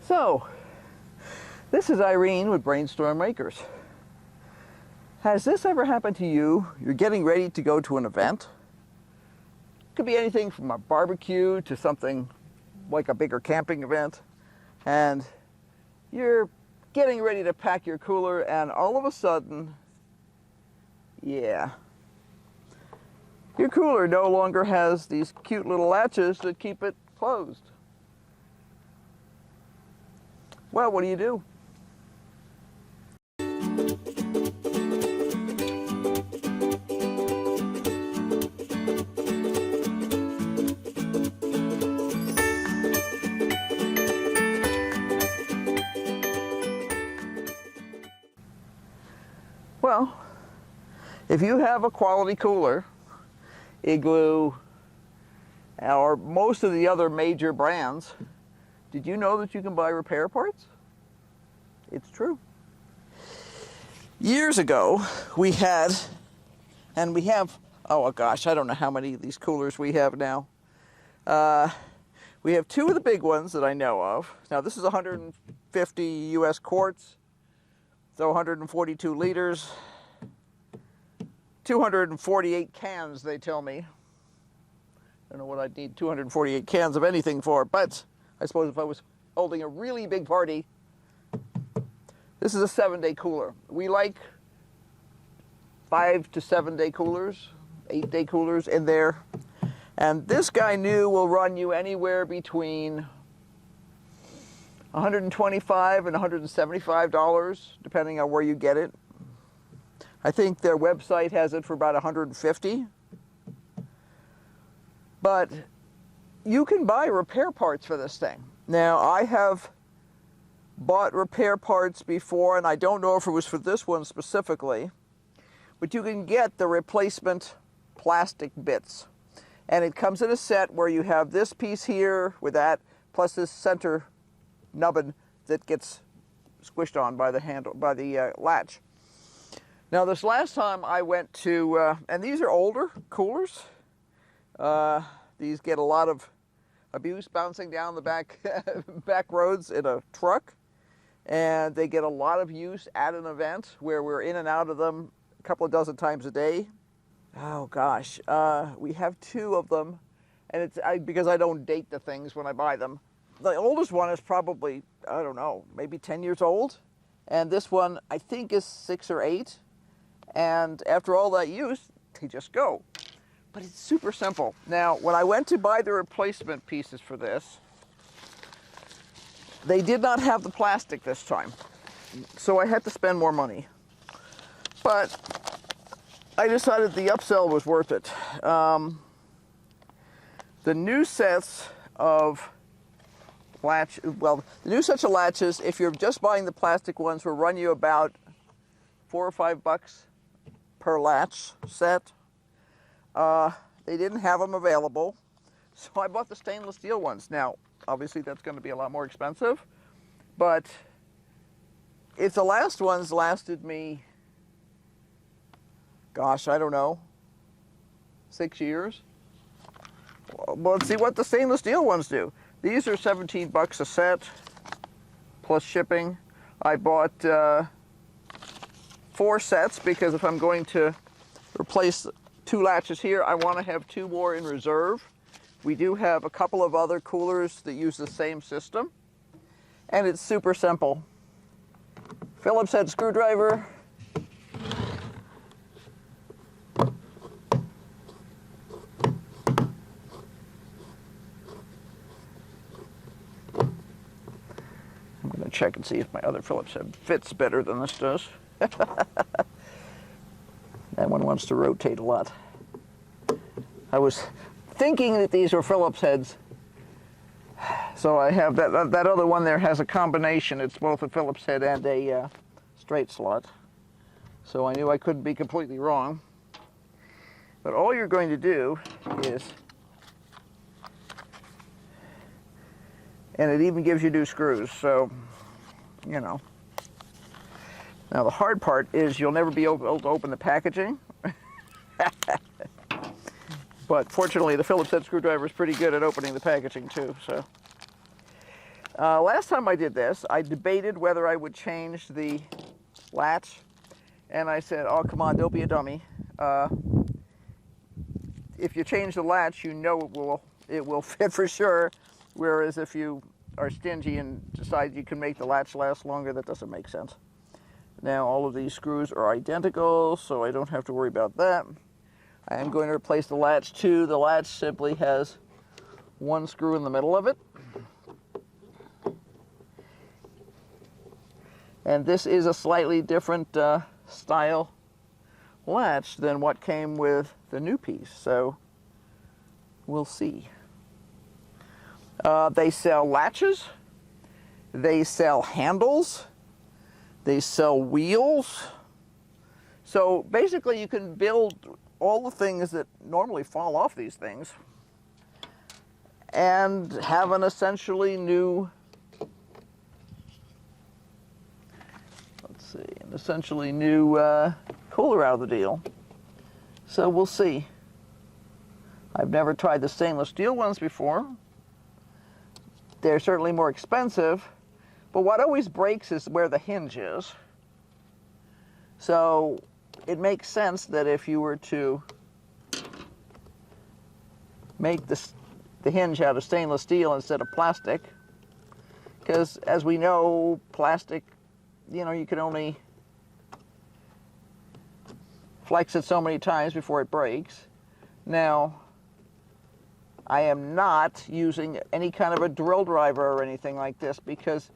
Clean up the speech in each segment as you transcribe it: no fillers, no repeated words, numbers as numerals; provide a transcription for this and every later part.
So, this is Irene with BrainStormAcres. Has this ever happened to you? You're getting ready to go to an event. It could be anything from a barbecue to something like a bigger camping event. And you're getting ready to pack your cooler and all of a sudden, yeah, your cooler no longer has these cute little latches that keep it closed. Well, what do you do? Well, if you have a quality cooler, Igloo, or most of the other major brands, did you know that you can buy repair parts? It's true. Years ago, we had, and we have, oh gosh, I don't know how many of these coolers we have now. We have two of the big ones that I know of. Now this is 150 US quarts, so 142 liters, 248 cans, they tell me. I don't know what I'd need 248 cans of anything for, but I suppose if I was holding a really big party, this is a 7-day cooler. We like 5 to 7 day coolers, 8-day coolers in there. And this guy new will run you anywhere between $125 and $175, depending on where you get it. I think their website has it for about $150. But you can buy repair parts for this thing. Now, I have bought repair parts before, and I don't know if it was for this one specifically, but you can get the replacement plastic bits. And it comes in a set where you have this piece here with that, plus this center nubbin that gets squished on by the handle, by the latch. Now, this last time I went to, and these are older coolers. These get a lot of abuse bouncing down the back roads in a truck, and they get a lot of use at an event where we're in and out of them a couple of dozen times a day. Oh gosh, we have two of them, and it's because I don't date the things when I buy them. The oldest one is probably, I don't know, maybe 10 years old, and this one I think is 6 or 8, and after all that use, they just go. But it's super simple. Now, when I went to buy the replacement pieces for this, they did not have the plastic this time, so I had to spend more money. But I decided the upsell was worth it. The new sets of the new sets of latches, if you're just buying the plastic ones, will run you about $4 or $5 per latch set. They didn't have them available, so I bought the stainless steel ones. Now, obviously that's going to be a lot more expensive, but if the last ones lasted me, gosh, I don't know, 6 years, well, let's see what the stainless steel ones do. These are $17 a set, plus shipping. I bought 4 sets because if I'm going to replace 2 latches here, I want to have 2 more in reserve. We do have a couple of other coolers that use the same system, and it's super simple. Phillips head screwdriver, I'm going to check and see if my other Phillips head fits better than this does. That one wants to rotate a lot. I was thinking that these were Phillips heads. So I have that other one there has a combination. It's both a Phillips head and a straight slot. So I knew I couldn't be completely wrong. But all you're going to do is, and it even gives you new screws, so, you know. Now the hard part is you'll never be able to open the packaging. But fortunately the Phillips head screwdriver is pretty good at opening the packaging too, so. Last time I did this, I debated whether I would change the latch, and I said, oh, come on, don't be a dummy. If you change the latch, you know it will fit for sure, whereas if you are stingy and decide you can make the latch last longer, that doesn't make sense. Now all of these screws are identical, so I don't have to worry about that. I am going to replace the latch too. The latch simply has one screw in the middle of it. And this is a slightly different style latch than what came with the new piece, so we'll see. They sell latches, they sell handles, they sell wheels. So basically you can build all the things that normally fall off these things and have an essentially new, cooler out of the deal. So we'll see. I've never tried the stainless steel ones before. They're certainly more expensive, but what always breaks is where the hinge is. So it makes sense that if you were to make the hinge out of stainless steel instead of plastic, because as we know, plastic, you know, you can only flex it so many times before it breaks. Now, I am not using any kind of a drill driver or anything like this because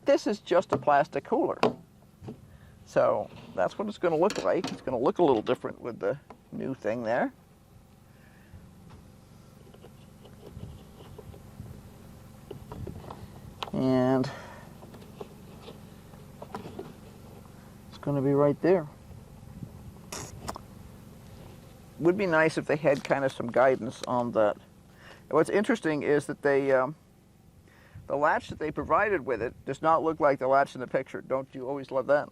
this is just a plastic cooler. So that's what it's going to look like. It's going to look a little different with the new thing there. And it's going to be right there. Would be nice if they had kind of some guidance on that. What's interesting is that they, the latch that they provided with it does not look like the latch in the picture. Don't you always love that?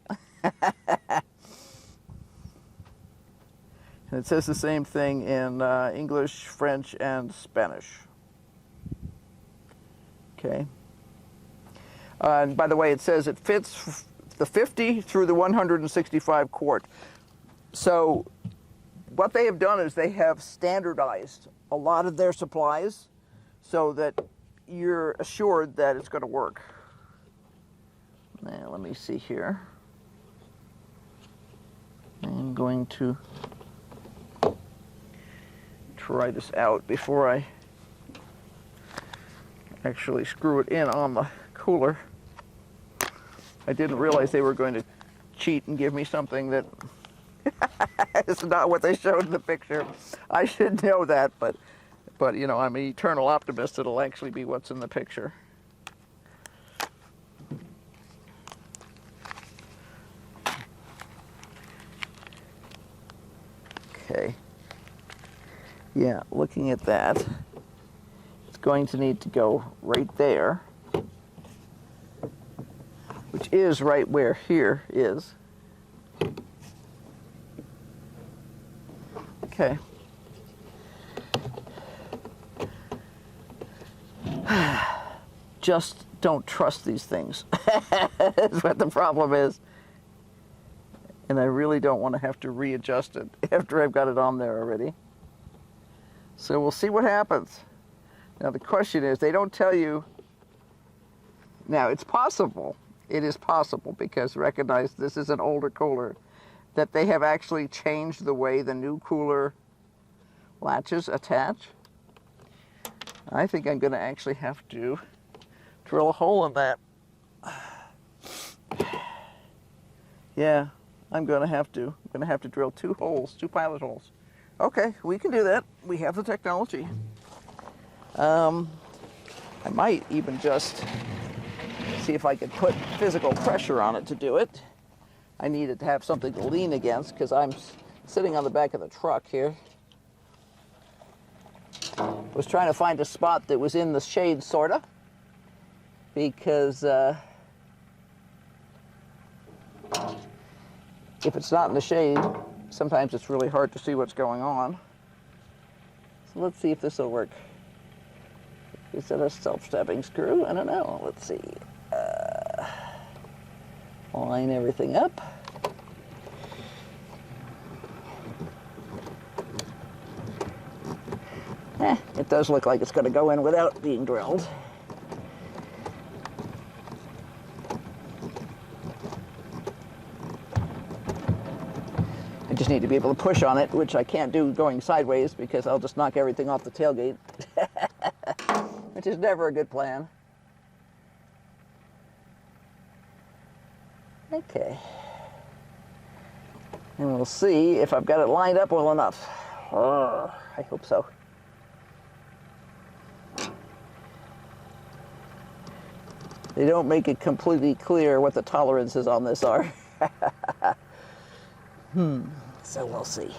And it says the same thing in English, French, and Spanish. Okay. And by the way, it says it fits the 50 through the 165 quart. So what they have done is they have standardized a lot of their supplies so that you're assured that it's going to work. Now, let me see here. I'm going to try this out before I actually screw it in on the cooler. I didn't realize they were going to cheat and give me something that it's not what they showed in the picture. I should know that, but you know, I'm an eternal optimist. It'll actually be what's in the picture. Okay. Yeah, looking at that, it's going to need to go right there, which is right where here is. Okay. Just don't trust these things. That's what the problem is. And I really don't want to have to readjust it after I've got it on there already. So we'll see what happens. Now the question is, they don't tell you. Now it's possible, it is possible, because recognize this is an older cooler, that they have actually changed the way the new cooler latches attach. I think I'm going to actually have to drill a hole in that. Yeah, I'm going to have to. I'm going to have to drill two pilot holes. Okay, we can do that. We have the technology. I might even just see if I could put physical pressure on it to do it. I needed to have something to lean against because I'm sitting on the back of the truck here. Was trying to find a spot that was in the shade, sorta, because if it's not in the shade, sometimes it's really hard to see what's going on. So let's see if this will work. Is it a self-stabbing screw? I don't know. Let's see. Line everything up. It does look like it's going to go in without being drilled. I just need to be able to push on it, which I can't do going sideways because I'll just knock everything off the tailgate, which is never a good plan. Okay. And we'll see if I've got it lined up well enough. Oh, I hope so. They don't make it completely clear what the tolerances on this are. So we'll see.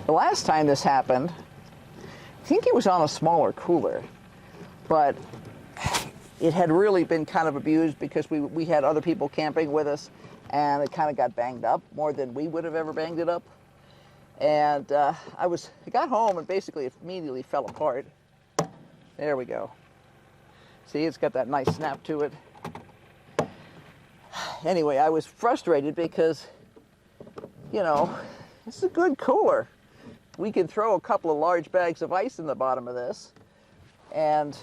The last time this happened, I think it was on a smaller cooler, but it had really been kind of abused because we had other people camping with us, and it kind of got banged up more than we would have ever banged it up. And I got home and basically it immediately fell apart. There we go. See, it's got that nice snap to it. Anyway, I was frustrated because, you know, it's a good cooler. We can throw a couple of large bags of ice in the bottom of this and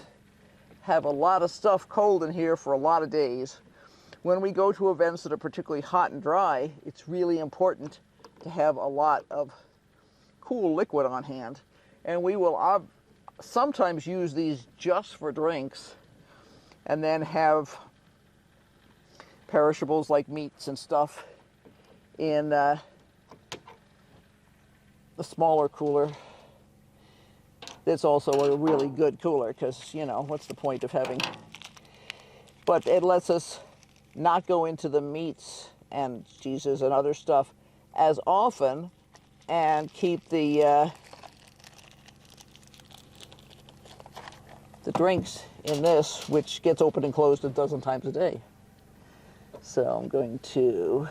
have a lot of stuff cold in here for a lot of days. When we go to events that are particularly hot and dry, it's really important to have a lot of cool liquid on hand. And we will sometimes use these just for drinks and then have perishables like meats and stuff in the smaller cooler. It's also a really good cooler because, you know, what's the point of having... But it lets us not go into the meats and cheeses and other stuff as often and keep the drinks in this, which gets opened and closed a dozen times a day. So I'm going to...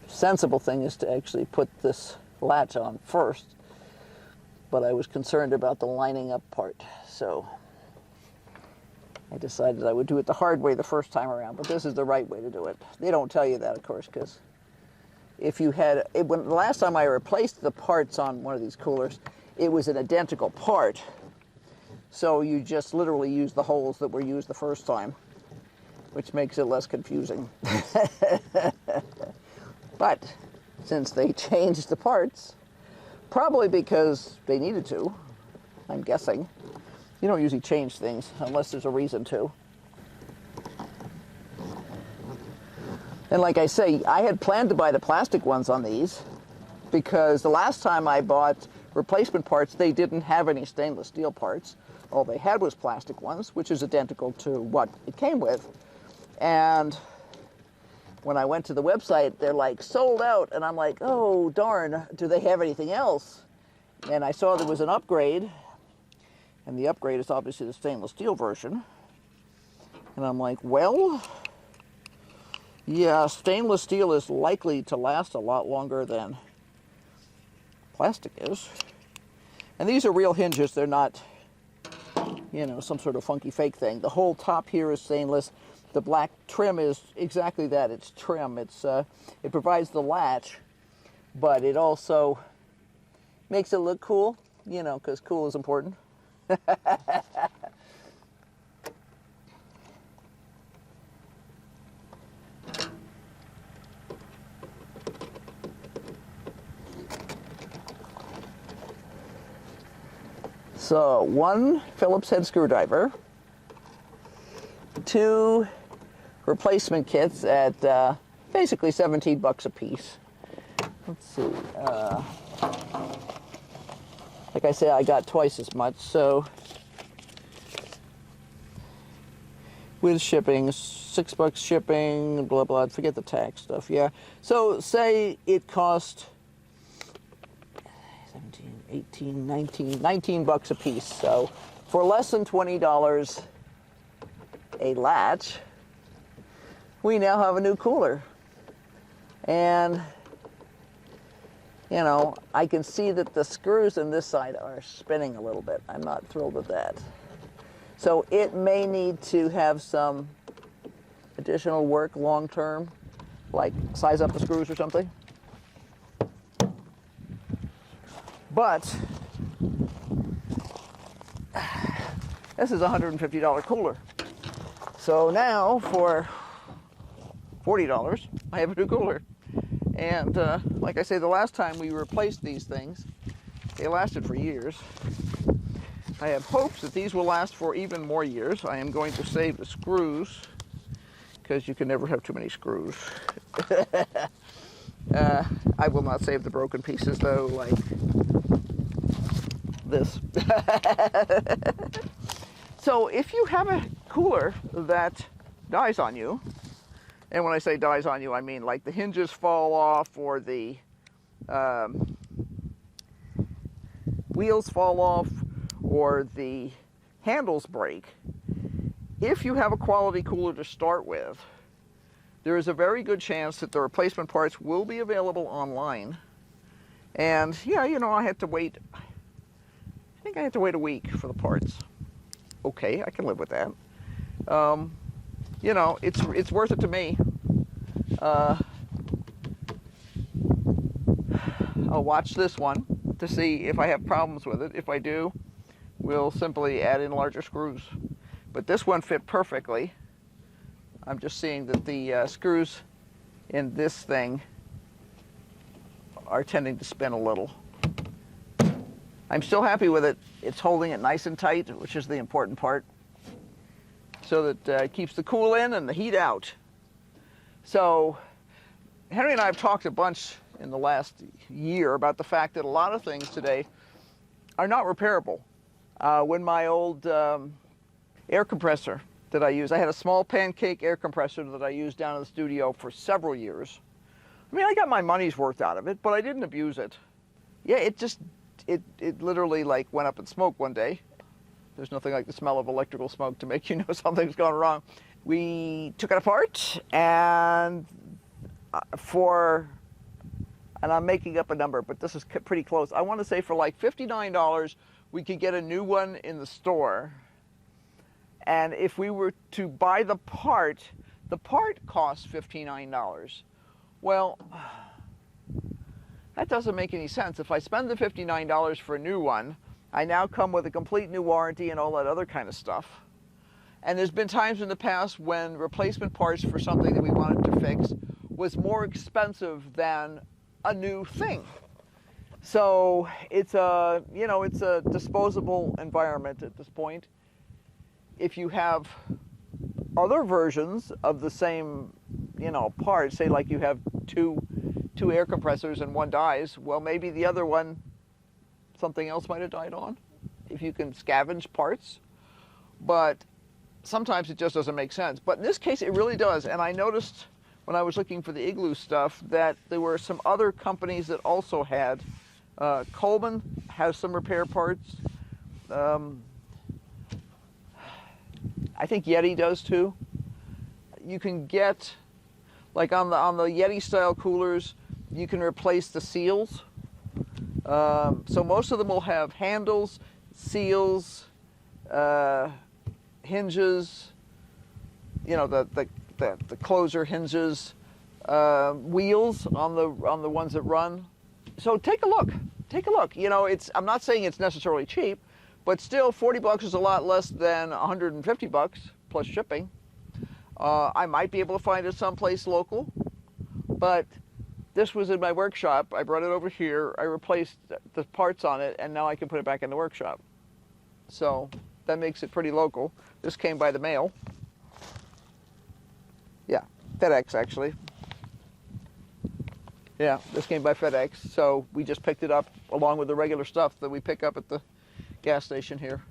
Sensible thing is to actually put this latch on first, but I was concerned about the lining up part, so I decided I would do it the hard way the first time around, but this is the right way to do it. They don't tell you that, of course, because if you had, the last time I replaced the parts on one of these coolers, it was an identical part, so you just literally use the holes that were used the first time, which makes it less confusing. But since they changed the parts, probably because they needed to, I'm guessing. You don't usually change things unless there's a reason to. And like I say, I had planned to buy the plastic ones on these because the last time I bought replacement parts, they didn't have any stainless steel parts. All they had was plastic ones, which is identical to what it came with. And when I went to the website, they're like, sold out. And I'm like, oh, darn, do they have anything else? And I saw there was an upgrade. And the upgrade is obviously the stainless steel version. And I'm like, well, yeah, stainless steel is likely to last a lot longer than plastic is. And these are real hinges. They're not, you know, some sort of funky fake thing. The whole top here is stainless. The black trim is exactly that. It's trim. It's it provides the latch, but it also makes it look cool, you know, because cool is important. So 1 Phillips head screwdriver, 2 replacement kits at basically $17 a piece. Let's see. Like I say, I got twice as much, so with shipping, $6 shipping, blah, blah, forget the tax stuff, yeah. So say it cost 17, 18, 19 bucks a piece. So for less than $20 a latch, we now have a new cooler. And, you know, I can see that the screws in this side are spinning a little bit. I'm not thrilled with that. So it may need to have some additional work long term, like size up the screws or something. But this is a $150 cooler. So now for $40, I have a new cooler. And like I say, the last time we replaced these things, they lasted for years. I have hopes that these will last for even more years. I am going to save the screws, because you can never have too many screws. I will not save the broken pieces though, like this. So if you have a cooler that dies on you, and when I say dies on you, I mean like the hinges fall off or the wheels fall off or the handles break, if you have a quality cooler to start with, there is a very good chance that the replacement parts will be available online. And yeah, you know, I had to wait, I think I had to wait a week for the parts. Okay, I can live with that. You know, it's worth it to me. I'll watch this one to see if I have problems with it. If I do, we'll simply add in larger screws. But this one fit perfectly. I'm just seeing that the screws in this thing are tending to spin a little. I'm still happy with it. It's holding it nice and tight, which is the important part, so that it keeps the cool in and the heat out. So Henry and I have talked a bunch in the last year about the fact that a lot of things today are not repairable. When my old air compressor that I used, I had a small pancake air compressor that I used down in the studio for several years. I mean, I got my money's worth out of it, but I didn't abuse it. Yeah, it literally like went up in smoke one day. There's nothing like the smell of electrical smoke to make you know something's gone wrong. We took it apart, and I'm making up a number, but this is pretty close. I want to say for like $59, we could get a new one in the store. And if we were to buy the part costs $59. Well, that doesn't make any sense. If I spend the $59 for a new one, I now come with a complete new warranty and all that other kind of stuff. And there's been times in the past when replacement parts for something that we wanted to fix was more expensive than a new thing. So it's a, you know, it's a disposable environment at this point. If you have other versions of the same, you know, part, say like you have two air compressors and one dies, well, maybe the other one, something else might have died on, if you can scavenge parts. But sometimes it just doesn't make sense. But in this case, it really does. And I noticed when I was looking for the Igloo stuff that there were some other companies that also had. Coleman has some repair parts. I think Yeti does too. You can get, like on the Yeti style coolers, you can replace the seals. So most of them will have handles, seals, hinges, you know, the closer hinges, wheels on the ones that run. So take a look. Take a look. You know, I'm not saying it's necessarily cheap, but still $40 is a lot less than $150 plus shipping. I might be able to find it someplace local, but this was in my workshop. I brought it over here. I replaced the parts on it, and now I can put it back in the workshop. So that makes it pretty local. This came by the mail. Yeah, FedEx actually. Yeah, this came by FedEx, so we just picked it up along with the regular stuff that we pick up at the gas station here.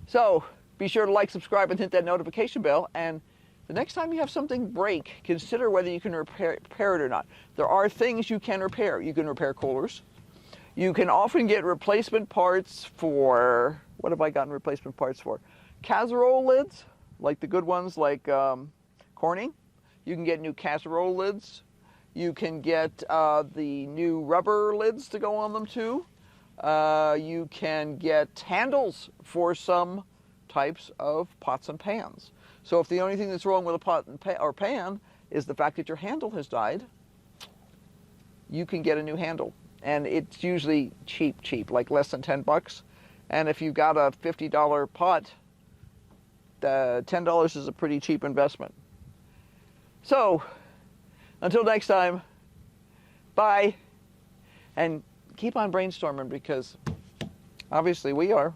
So be sure to like, subscribe, and hit that notification bell. And the next time you have something break, consider whether you can repair it or not. There are things you can repair. You can repair coolers. You can often get replacement parts for, what have I gotten replacement parts for? Casserole lids, like the good ones like Corning. You can get new casserole lids. You can get the new rubber lids to go on them too. You can get handles for some types of pots and pans. So if the only thing that's wrong with a pot and or pan is the fact that your handle has died, you can get a new handle. And it's usually cheap, like less than 10 bucks. And if you've got a $50 pot, $10 is a pretty cheap investment. So, until next time, bye. And keep on brainstorming, because obviously we are.